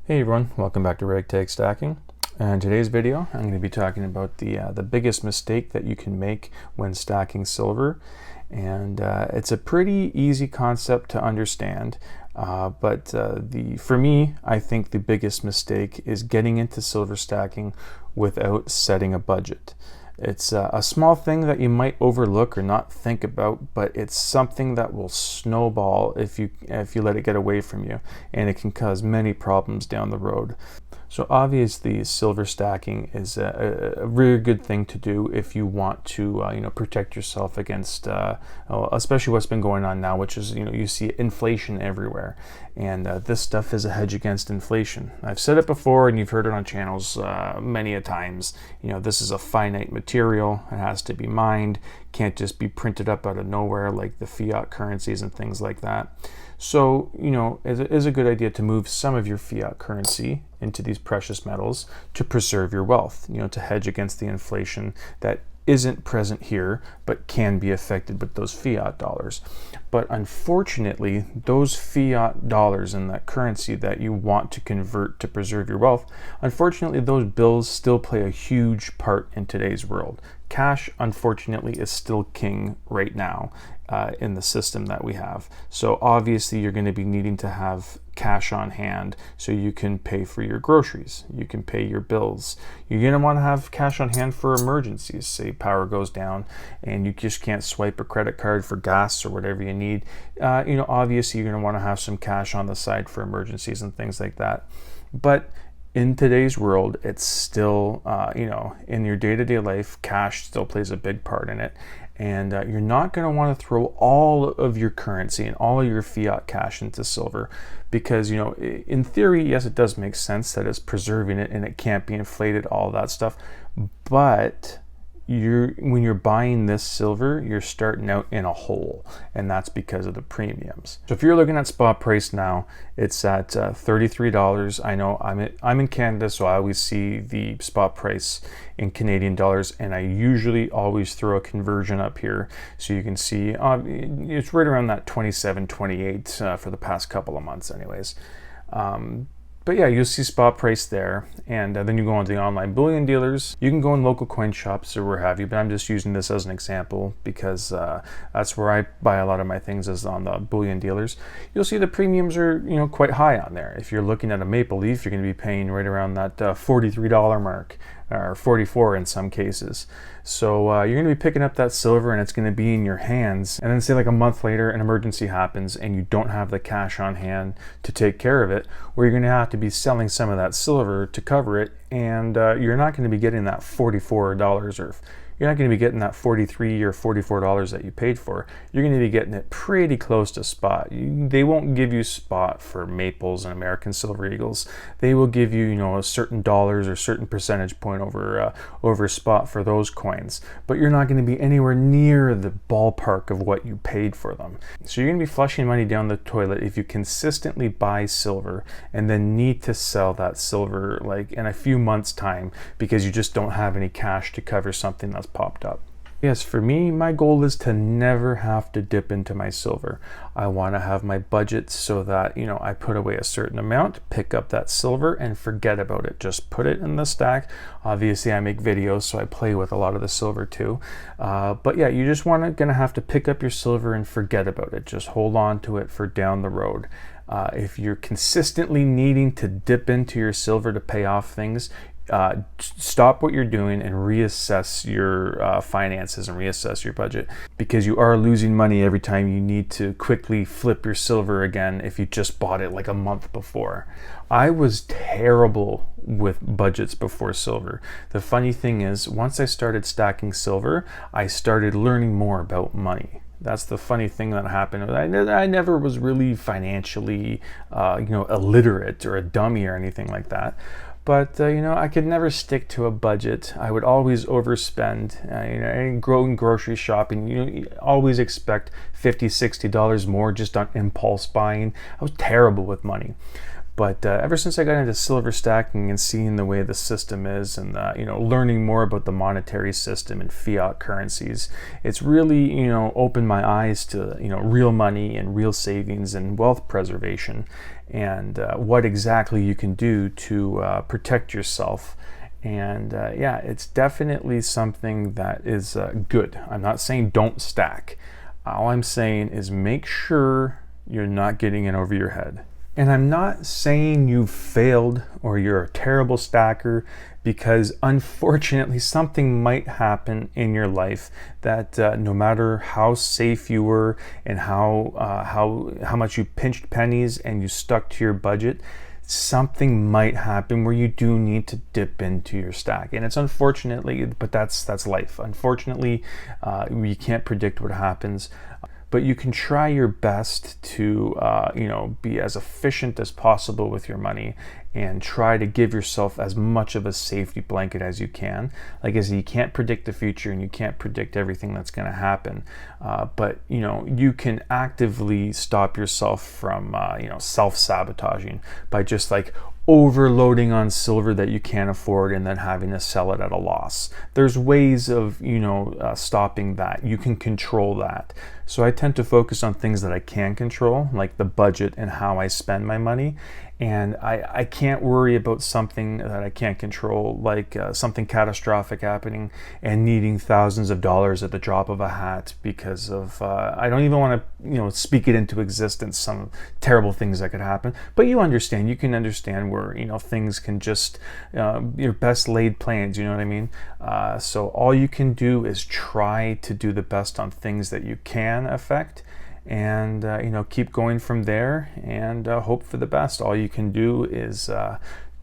Hey everyone, welcome back to Ragtag Stacking. In today's video, I'm going to be talking about the biggest mistake that you can make when stacking silver, and it's a pretty easy concept to understand. For me, I think the biggest mistake is getting into silver stacking without setting a budget. It's a small thing that you might overlook or not think about, but it's something that will snowball if you let it get away from you, and it can cause many problems down the road. So obviously, silver stacking is a really good thing to do if you want to protect yourself against, especially what's been going on now, which is you see inflation everywhere, and this stuff is a hedge against inflation. I've said it before, and you've heard it on channels many a times. This is a finite material; it has to be mined. Can't just be printed up out of nowhere like the fiat currencies and things like that. So, it is a good idea to move some of your fiat currency into these precious metals to preserve your wealth, to hedge against the inflation that isn't present here, but can be affected with those fiat dollars. But unfortunately, those fiat dollars and that currency that you want to convert to preserve your wealth, unfortunately, those bills still play a huge part in today's world. Cash, unfortunately, is still king right now in the system that we have. So obviously, you're going to be needing to have cash on hand so you can pay for your groceries, you can pay your bills. You're going to want to have cash on hand for emergencies. Say power goes down and you just can't swipe a credit card for gas or whatever you need. Obviously, you're going to want to have some cash on the side for emergencies and things like that. But in today's world, it's still, in your day-to-day life, cash still plays a big part in it. And you're not going to want to throw all of your currency and all of your fiat cash into silver because, in theory, yes, it does make sense that it's preserving it and it can't be inflated, all that stuff. But when you're buying this silver, you're starting out in a hole, and that's because of the premiums. So if you're looking at spot price now, it's at $33. I know I'm in Canada, so I always see the spot price in Canadian dollars, and I usually always throw a conversion up here so you can see it's right around that 27, 28 for the past couple of months anyways. But yeah, you'll see spot price there, and then you go on to the online bullion dealers. You can go in local coin shops or where have you, but I'm just using this as an example because that's where I buy a lot of my things, is on the bullion dealers. You'll see the premiums are quite high on there. If you're looking at a maple leaf, you're going to be paying right around that $43 mark, or 44 in some cases. So you're going to be picking up that silver and it's going to be in your hands, and then say like a month later an emergency happens and you don't have the cash on hand to take care of it, where you're going to have to be selling some of that silver to cover it, and you're not going to be getting that $44, or you're not going to be getting that $43 or $44 that you paid for. You're going to be getting it pretty close to spot. They won't give you spot for maples and American silver eagles. They will give you, a certain dollars or certain percentage point over spot for those coins. But you're not going to be anywhere near the ballpark of what you paid for them. So you're going to be flushing money down the toilet if you consistently buy silver and then need to sell that silver like in a few months' time because you just don't have any cash to cover something that's popped up. Yes, for me, my goal is to never have to dip into my silver. I want to have my budget so that, I put away a certain amount, pick up that silver and forget about it. Just put it in the stack. Obviously, I make videos, so I play with a lot of the silver too. But yeah, you just going to have to pick up your silver and forget about it. Just hold on to it for down the road. If you're consistently needing to dip into your silver to pay off things, stop what you're doing and reassess your finances and reassess your budget, because you are losing money every time you need to quickly flip your silver again if you just bought it like a month before. I was terrible with budgets before silver. The funny thing is, once I started stacking silver, I started learning more about money. That's the funny thing that happened. I never was really financially illiterate or a dummy or anything like that. But, I could never stick to a budget. I would always overspend, and grocery shopping. You always expect $50, $60 more just on impulse buying. I was terrible with money. But ever since I got into silver stacking and seeing the way the system is, and learning more about the monetary system and fiat currencies, it's really opened my eyes to real money and real savings and wealth preservation, and what exactly you can do to protect yourself. And yeah, it's definitely something that is good. I'm not saying don't stack. All I'm saying is make sure you're not getting in over your head. And I'm not saying you've failed or you're a terrible stacker, because unfortunately something might happen in your life that no matter how safe you were and how much you pinched pennies and you stuck to your budget, something might happen where you do need to dip into your stack. And it's unfortunately, but that's life. Unfortunately, you can't predict what happens. But you can try your best to be as efficient as possible with your money, and try to give yourself as much of a safety blanket as you can. Like I said, you can't predict the future and you can't predict everything that's going to happen, but you can actively stop yourself from self-sabotaging by just like overloading on silver that you can't afford and then having to sell it at a loss. There's ways of stopping that. You can control that. So I tend to focus on things that I can control, like the budget and how I spend my money. And I can't worry about something that I can't control, like something catastrophic happening and needing thousands of dollars at the drop of a hat because of, I don't even want to speak it into existence, some terrible things that could happen. But you can understand where things can just, your best laid plans, you know what I mean? So all you can do is try to do the best on things that you can affect, and keep going from there, and hope for the best. All you can do is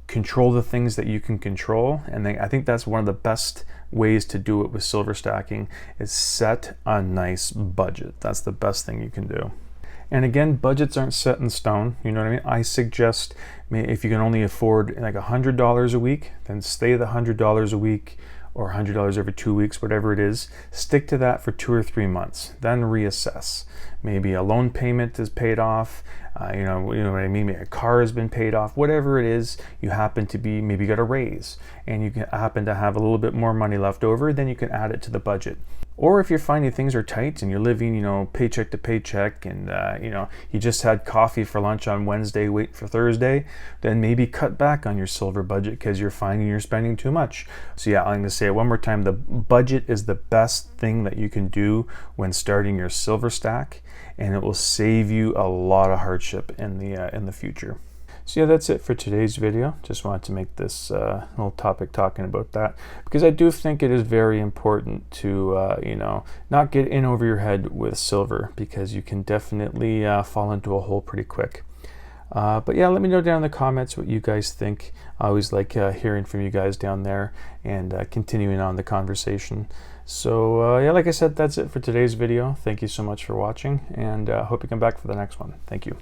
control the things that you can control, and I think that's one of the best ways to do it with silver stacking, is set a nice budget. That's the best thing you can do. And again, budgets aren't set in stone, you know what I mean? I suggest, if you can only afford like $100 a week, then stay the $100 a week, or $100 every 2 weeks, whatever it is. Stick to that for 2 or 3 months, then reassess. Maybe a loan payment is paid off, you know what I mean, maybe a car has been paid off, whatever it is, you happen to be, maybe got a raise and you happen to have a little bit more money left over, then you can add it to the budget. Or if you're finding things are tight and you're living, paycheck to paycheck, and you just had coffee for lunch on Wednesday, wait for Thursday, then maybe cut back on your silver budget because you're finding you're spending too much. So yeah, I'm going to say it one more time: the budget is the best thing that you can do when starting your silver stack, and it will save you a lot of hardship in the future. So yeah, that's it for today's video. Just wanted to make this little topic talking about that, because I do think it is very important to not get in over your head with silver, because you can definitely fall into a hole pretty quick. But yeah, let me know down in the comments what you guys think. I always like hearing from you guys down there, and continuing on the conversation. So yeah, like I said, that's it for today's video. Thank you so much for watching, and hope you come back for the next one. Thank you.